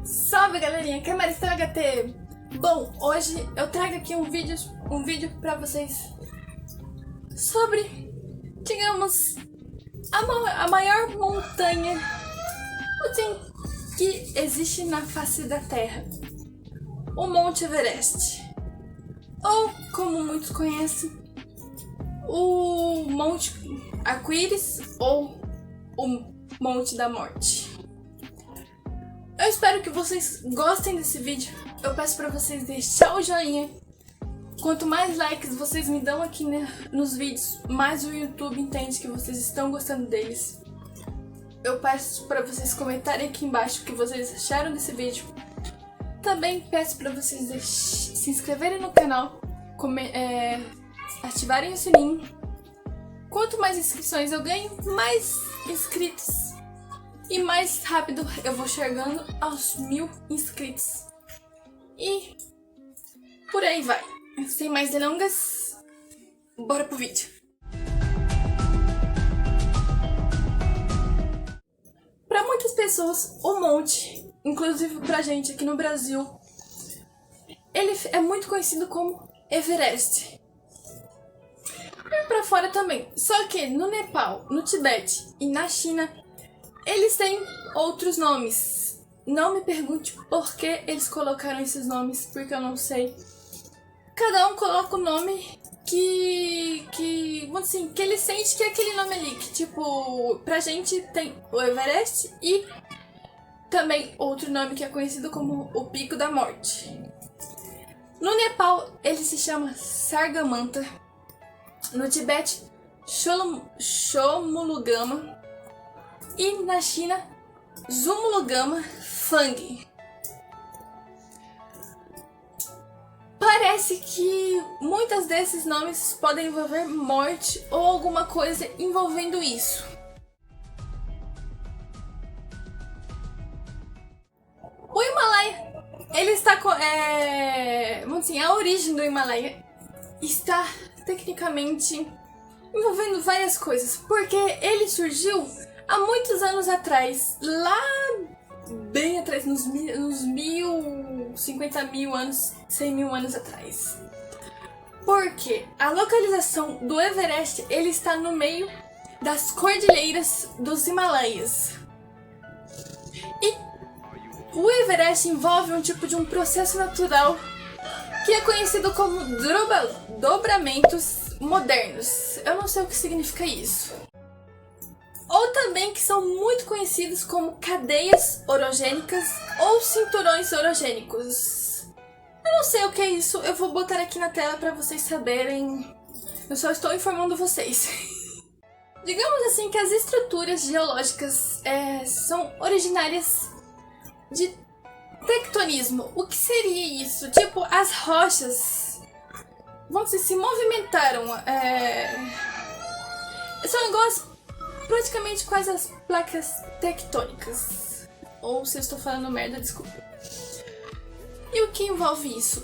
Salve galerinha, aqui é Maristela HT. Bom, hoje eu trago aqui um vídeo pra vocês sobre, digamos, a maior montanha assim, que existe na face da Terra, o Monte Everest, ou como muitos conhecem, o Monte Arco-Íris ou o Monte da Morte. Eu espero que vocês gostem desse vídeo. Eu peço pra vocês deixar o joinha. Quanto mais likes vocês me dão aqui nos vídeos, mais o YouTube entende que vocês estão gostando deles. Eu peço pra vocês comentarem aqui embaixo o que vocês acharam desse vídeo. Também peço pra vocês se inscreverem no canal, ativarem o sininho. Quanto mais inscrições eu ganho, mais inscritos e mais rápido eu vou chegando aos 1000 inscritos. E por aí vai. Sem mais delongas, bora pro vídeo. Para muitas pessoas, o monte, inclusive pra gente aqui no Brasil, ele é muito conhecido como Everest. E pra fora também. Só que no Nepal, no Tibete e na China, eles têm outros nomes. Não me pergunte por que eles colocaram esses nomes, porque eu não sei. Cada um coloca o nome que ele sente que é aquele nome ali. Que tipo, pra gente tem o Everest e também outro nome que é conhecido como o Pico da Morte. No Nepal, ele se chama Sargamanta. No Tibete, Chomolungma. E na China, Zumulongma Phange. Parece que muitos desses nomes podem envolver morte ou alguma coisa envolvendo isso. O Himalaia, ele está a origem do Himalaia está tecnicamente envolvendo várias coisas, porque ele surgiu há muitos anos atrás, lá bem atrás, nos 50 mil anos, 100 mil anos atrás. Porque a localização do Everest, ele está no meio das cordilheiras dos Himalaias. E o Everest envolve um tipo de um processo natural que é conhecido como dobramentos modernos. Eu não sei o que significa isso. Ou também que são muito conhecidos como cadeias orogênicas ou cinturões orogênicos. Eu não sei o que é isso, eu vou botar aqui na tela para vocês saberem. Eu só estou informando vocês. Digamos assim que as estruturas geológicas são originárias de tectonismo. O que seria isso? Tipo, as rochas se movimentaram. São iguais praticamente quase as placas tectônicas. Ou se eu estou falando merda, desculpa. E o que envolve isso?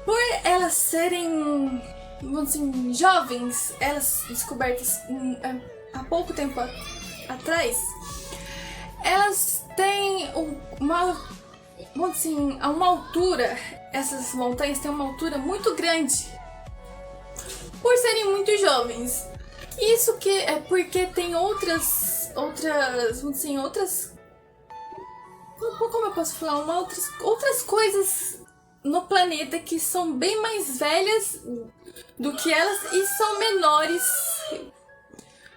Por elas serem, jovens, elas descobertas há pouco tempo atrás, elas têm a uma altura, essas montanhas têm uma altura muito grande, por serem muito jovens. Isso que é porque tem outras, como eu posso falar, outras coisas no planeta que são bem mais velhas do que elas e são menores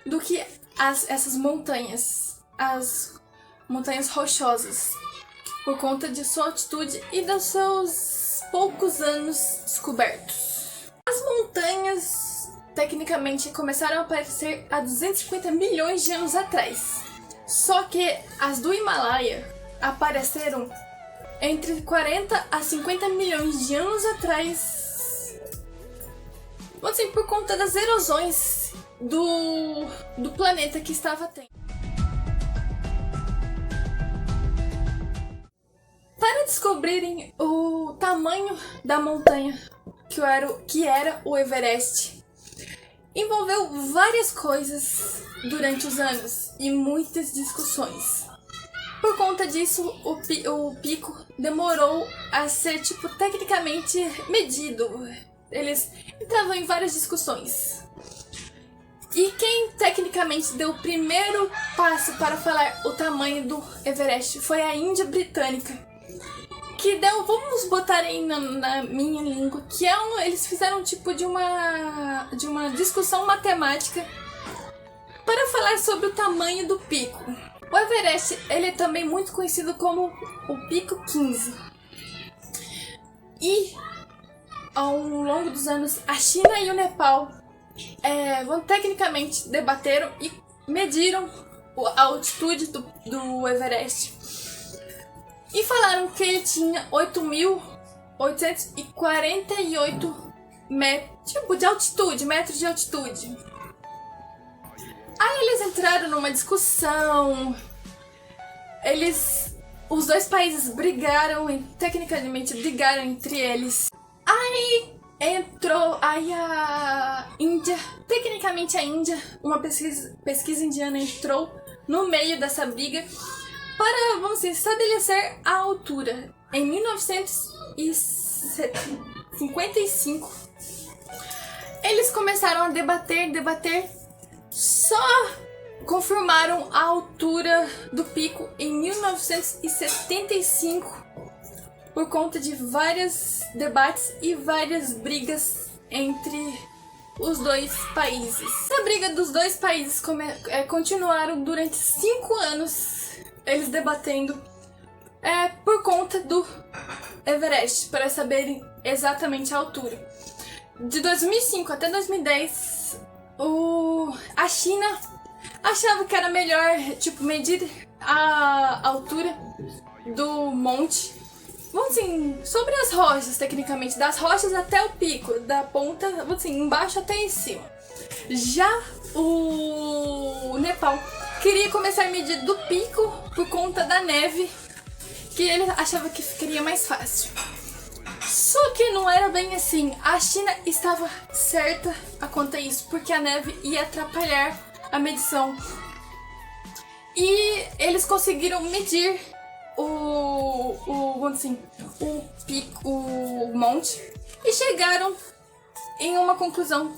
do que essas montanhas, as montanhas rochosas, por conta de sua altitude e dos seus poucos anos descobertos. As montanhas tecnicamente começaram a aparecer há 250 milhões de anos atrás. Só que as do Himalaia apareceram entre 40 a 50 milhões de anos atrás. Por conta das erosões do planeta que estava tendo. Para descobrirem o tamanho da montanha que era o Everest, envolveu várias coisas durante os anos e muitas discussões. Por conta disso, o pico demorou a ser, tipo, tecnicamente medido. Eles entravam em várias discussões. E quem tecnicamente deu o primeiro passo para falar o tamanho do Everest foi a Índia Britânica. Que deu, vamos botar aí na minha língua, que eles fizeram um tipo de uma discussão matemática para falar sobre o tamanho do pico. O Everest, ele é também muito conhecido como o Pico 15. E ao longo dos anos, a China e o Nepal tecnicamente debateram e mediram a altitude do Everest. E falaram que ele tinha 8.848 metros de altitude, Aí eles entraram numa discussão, os dois países tecnicamente brigaram entre eles. Aí a Índia, tecnicamente a Índia, uma pesquisa indiana entrou no meio dessa briga para, vamos dizer, estabelecer a altura. Em 1955, eles começaram a debater, só confirmaram a altura do pico em 1975 por conta de vários debates e várias brigas entre os dois países. A briga dos dois países continuaram durante 5 anos, eles debatendo por conta do Everest, para saberem exatamente a altura. De 2005 até 2010, a China achava que era melhor, tipo, medir a altura do monte, vamos assim, sobre as rochas, tecnicamente, das rochas até o pico, da ponta, vamos assim, embaixo até em cima. Já o Nepal queria começar a medir do pico por conta da neve, que ele achava que ficaria mais fácil. Só que não era bem assim. A China estava certa quanto a isso, porque a neve ia atrapalhar a medição. E eles conseguiram medir o pico, o monte, e chegaram em uma conclusão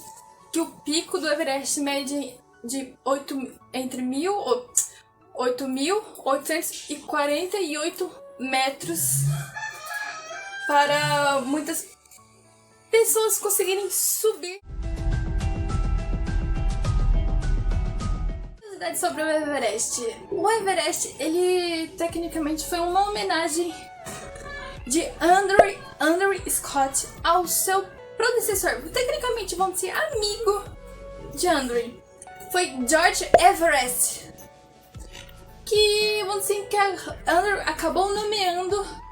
que o pico do Everest mede de 8.848 metros, para muitas pessoas conseguirem subir. Curiosidade sobre o Everest. O Everest, ele tecnicamente foi uma homenagem de Andrew Scott ao seu predecessor. Tecnicamente, vamos dizer, amigo de Andrew. Foi George Everest, que, vamos dizer, que Andrew acabou nomeando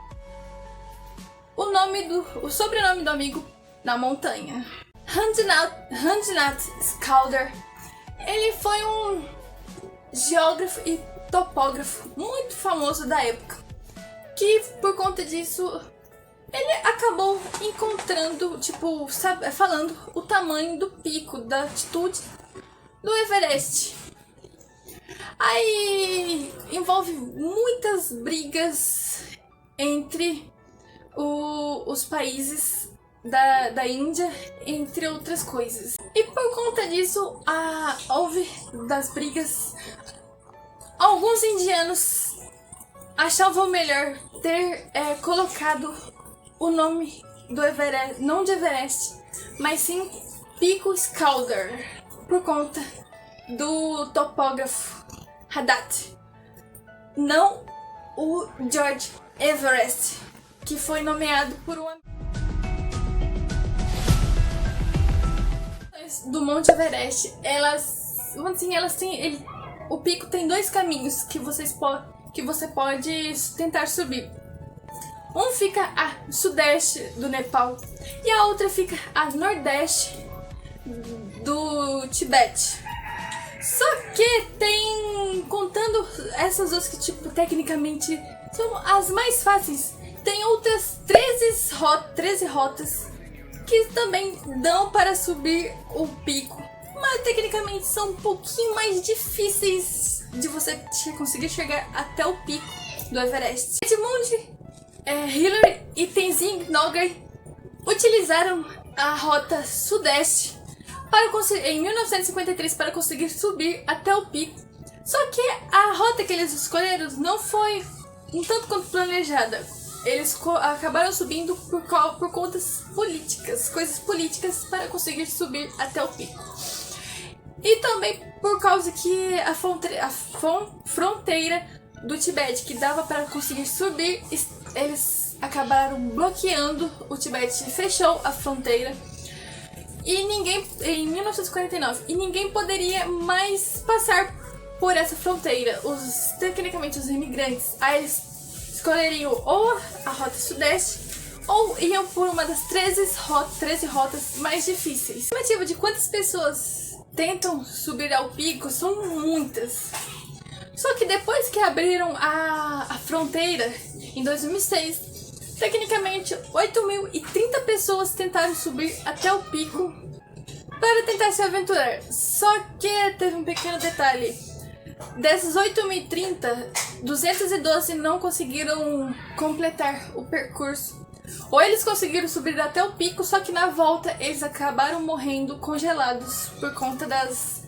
o sobrenome do amigo na montanha. Ranjinath Scalder, ele foi um geógrafo e topógrafo muito famoso da época, que por conta disso ele acabou encontrando, tipo, falando o tamanho do pico, da altitude do Everest. Aí envolve muitas brigas entre os países da Índia, entre outras coisas. E por conta disso, houve das brigas. Alguns indianos achavam melhor ter colocado o nome do Everest, não de Everest, mas sim Pico Scalder, por conta do topógrafo Haddad, não o George Everest, que foi nomeado por um do Monte Everest. O pico tem 2 caminhos que você pode tentar subir. Um fica a sudeste do Nepal e a outra fica a nordeste do Tibete. Só que contando essas duas que, tipo, tecnicamente são as mais fáceis, tem outras 13 rotas que também dão para subir o pico, mas tecnicamente são um pouquinho mais difíceis de você conseguir chegar até o pico do Everest. Edmund Hillary e Tenzing Norgay utilizaram a rota sudeste em 1953 para conseguir subir até o pico. Só que a rota que eles escolheram não foi um tanto quanto planejada. Eles acabaram subindo por contas políticas, coisas políticas, para conseguir subir até o pico. E também por causa que a fronteira do Tibete, que dava para conseguir subir, eles acabaram bloqueando o Tibete, fechou a fronteira. E em 1949, e ninguém poderia mais passar por essa fronteira. Tecnicamente, os imigrantes, aí eles escolheriam ou a rota sudeste ou iam por uma das 13 rotas mais difíceis. A estimativa de quantas pessoas tentam subir ao pico são muitas. Só que depois que abriram a fronteira em 2006, tecnicamente 8.030 pessoas tentaram subir até o pico para tentar se aventurar. Só que teve um pequeno detalhe. Dessas 8.030, 212 não conseguiram completar o percurso. Ou eles conseguiram subir até o pico, só que na volta eles acabaram morrendo congelados por conta das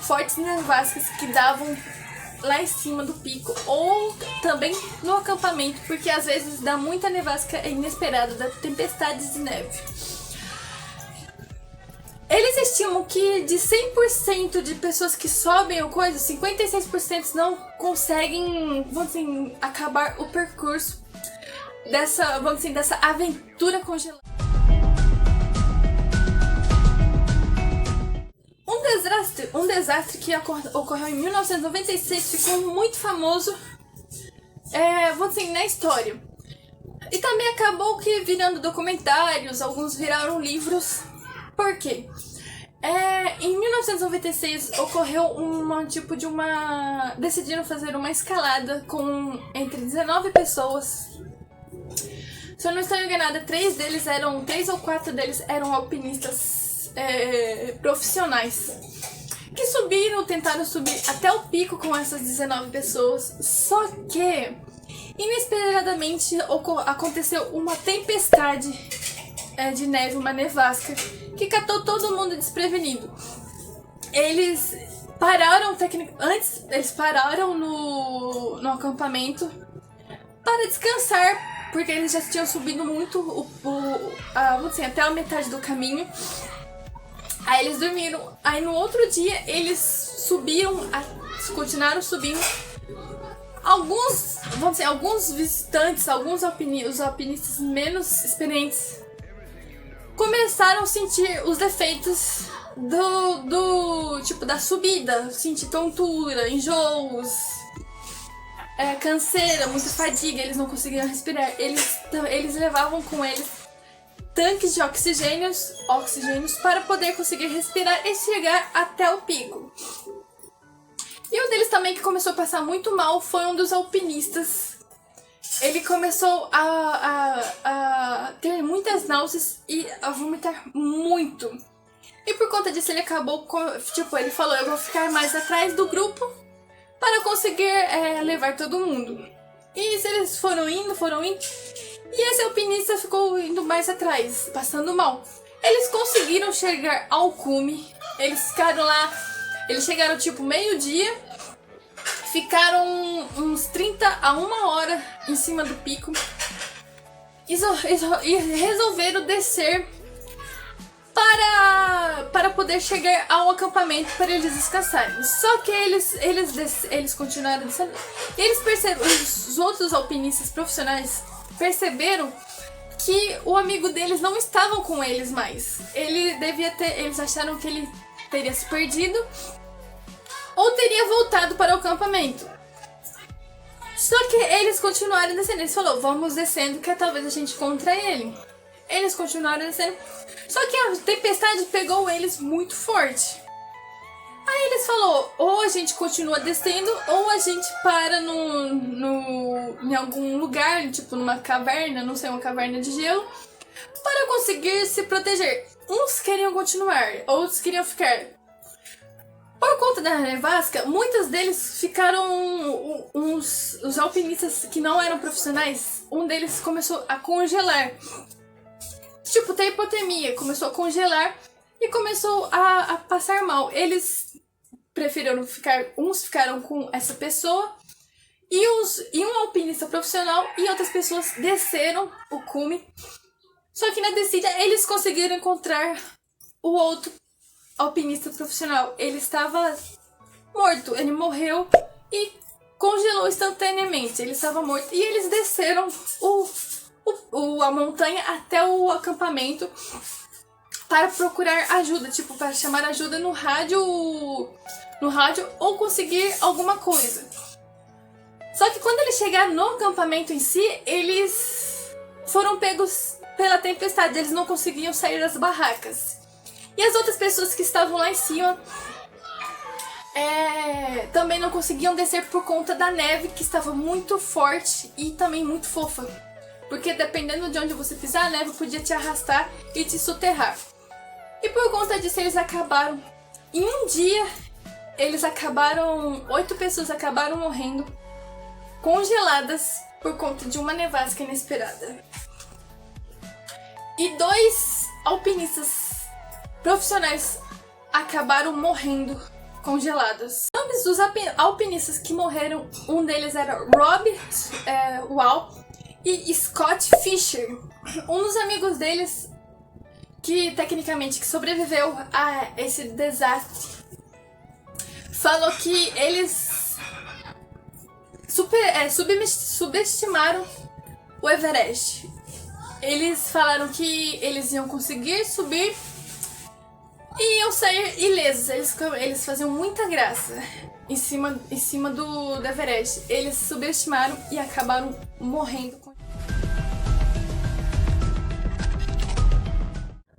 fortes nevascas que davam lá em cima do pico, ou também no acampamento, porque às vezes dá muita nevasca inesperada, dá tempestades de neve. Eles estimam que de 100% de pessoas que sobem ou coisa, 56% não conseguem, vamos dizer, acabar o percurso dessa, vamos dizer, dessa aventura congelada. Um desastre que ocorreu em 1996 ficou muito famoso, vamos dizer, na história. E também acabou que virando documentários, alguns viraram livros. Por quê? Em 1996 ocorreu decidiram fazer uma escalada entre 19 pessoas. Se eu não estou enganada, 3 ou 4 deles eram alpinistas profissionais. Que tentaram subir até o pico com essas 19 pessoas. Só que, inesperadamente, aconteceu uma tempestade de neve, uma nevasca, que catou todo mundo desprevenido. Eles pararam no acampamento para descansar, porque eles já tinham subido muito até a metade do caminho. Aí eles dormiram. Aí no outro dia eles continuaram subindo. Alguns visitantes, os alpinistas menos experientes, começaram a sentir os defeitos da subida, sentir tontura, enjoos, canseira, muita fadiga, eles não conseguiam respirar. Eles levavam com eles tanques de oxigênios para poder conseguir respirar e chegar até o pico. E um deles também que começou a passar muito mal foi um dos alpinistas. Ele começou a ter muitas náuseas e a vomitar muito. E por conta disso ele acabou, ele falou, eu vou ficar mais atrás do grupo para conseguir levar todo mundo. E eles foram indo, e esse alpinista ficou indo mais atrás, passando mal. Eles conseguiram chegar ao cume, eles ficaram lá, eles chegaram meio-dia, ficaram uns 30 a 1 hora em cima do pico e resolveram descer para poder chegar ao acampamento para eles descansarem. Só que eles continuaram descendo e eles perceberam, os outros alpinistas profissionais perceberam que o amigo deles não estava com eles mais. Eles acharam que ele teria se perdido ou teria voltado para o acampamento. Só que eles continuaram descendo. Eles falaram, vamos descendo que talvez a gente encontre ele. Eles continuaram descendo. Só que a tempestade pegou eles muito forte. Aí eles falaram, ou a gente continua descendo, ou a gente para em algum lugar, numa caverna, não sei, uma caverna de gelo, para conseguir se proteger. Uns queriam continuar, outros queriam ficar. Por conta da nevasca, muitos deles ficaram, os alpinistas que não eram profissionais, um deles começou a congelar. Tipo, tem hipotermia, começou a congelar e começou a passar mal. Eles preferiram ficar, uns ficaram com essa pessoa e um alpinista profissional e outras pessoas desceram o cume. Só que na descida eles conseguiram encontrar o outro alpinista profissional. Ele estava morto, ele morreu e congelou instantaneamente. Ele estava morto e eles desceram a montanha até o acampamento para procurar ajuda, tipo, para chamar ajuda no rádio ou conseguir alguma coisa. Só que quando eles chegaram no acampamento em si, eles foram pegos pela tempestade, eles não conseguiam sair das barracas. E as outras pessoas que estavam lá em cima também não conseguiam descer por conta da neve, que estava muito forte e também muito fofa. Porque dependendo de onde você pisar, a neve podia te arrastar e te soterrar. E por conta disso eles acabaram, em um dia, 8 pessoas acabaram morrendo congeladas por conta de uma nevasca inesperada. E 2 alpinistas profissionais acabaram morrendo congelados. Os nomes dos alpinistas que morreram, um deles era Rob Wall e Scott Fisher. Um dos amigos deles, que tecnicamente sobreviveu a esse desastre, falou que eles subestimaram o Everest. Eles falaram que eles iam conseguir subir e iam sair ilesos. Eles faziam muita graça em cima do Everest. Eles subestimaram e acabaram morrendo.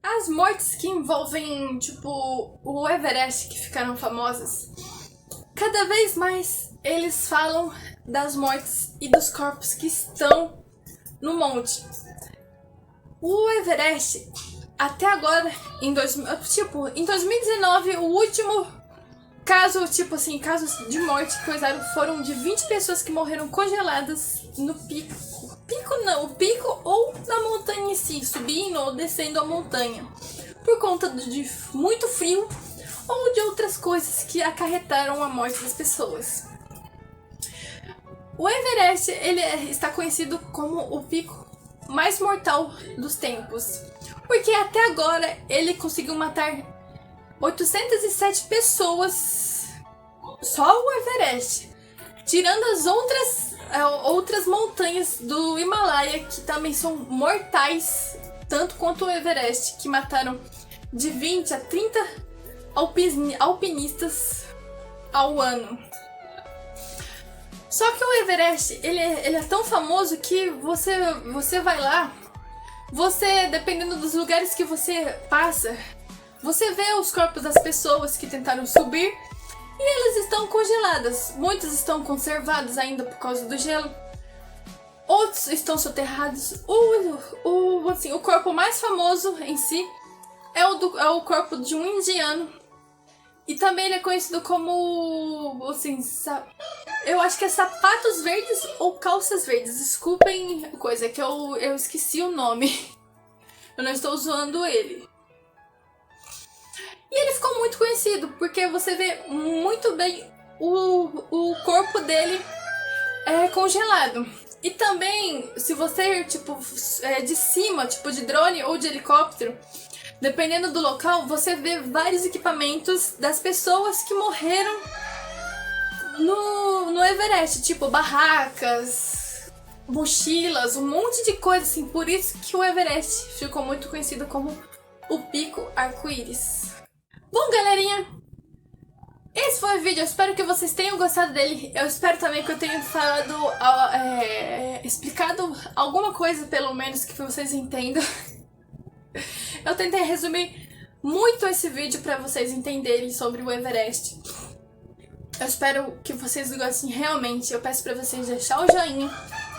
As mortes que envolvem, tipo, o Everest, que ficaram famosas, cada vez mais eles falam das mortes e dos corpos que estão no monte. O Everest, até agora, em 2019, o último caso, casos de morte que coisaram foram de 20 pessoas que morreram congeladas no pico. O pico ou na montanha em si, subindo ou descendo a montanha, por conta de muito frio ou de outras coisas que acarretaram a morte das pessoas. O Everest, ele está conhecido como o pico mais mortal dos tempos, porque até agora ele conseguiu matar 807 pessoas, só o Everest, tirando as outras montanhas do Himalaia, que também são mortais, tanto quanto o Everest, que mataram de 20 a 30 alpinistas ao ano. Só que o Everest, ele é tão famoso que você vai lá, dependendo dos lugares que você passa, você vê os corpos das pessoas que tentaram subir e elas estão congeladas. Muitos estão conservados ainda por causa do gelo, outros estão soterrados. O corpo mais famoso em si é o corpo de um indiano. E também ele é conhecido como, eu acho que é sapatos verdes ou calças verdes. Desculpem coisa, que eu esqueci o nome. Eu não estou zoando ele. E ele ficou muito conhecido, porque você vê muito bem o corpo dele congelado. E também, se você, de cima, de drone ou de helicóptero, dependendo do local, você vê vários equipamentos das pessoas que morreram no Everest, tipo barracas, mochilas, um monte de coisa assim. Por isso que o Everest ficou muito conhecido como o Pico Arco-Íris. Bom, galerinha, esse foi o vídeo. Eu espero que vocês tenham gostado dele. Eu espero também que eu tenha explicado alguma coisa, pelo menos, que vocês entendam. Eu tentei resumir muito esse vídeo para vocês entenderem sobre o Everest. Eu espero que vocês gostem realmente. Eu peço para vocês deixar o joinha,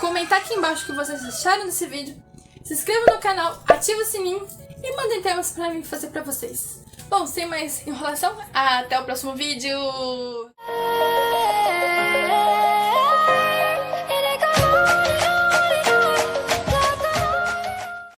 comentar aqui embaixo o que vocês acharam desse vídeo, se inscrevam no canal, ativa o sininho e mandem temas para mim fazer para vocês. Bom, sem mais enrolação, até o próximo vídeo!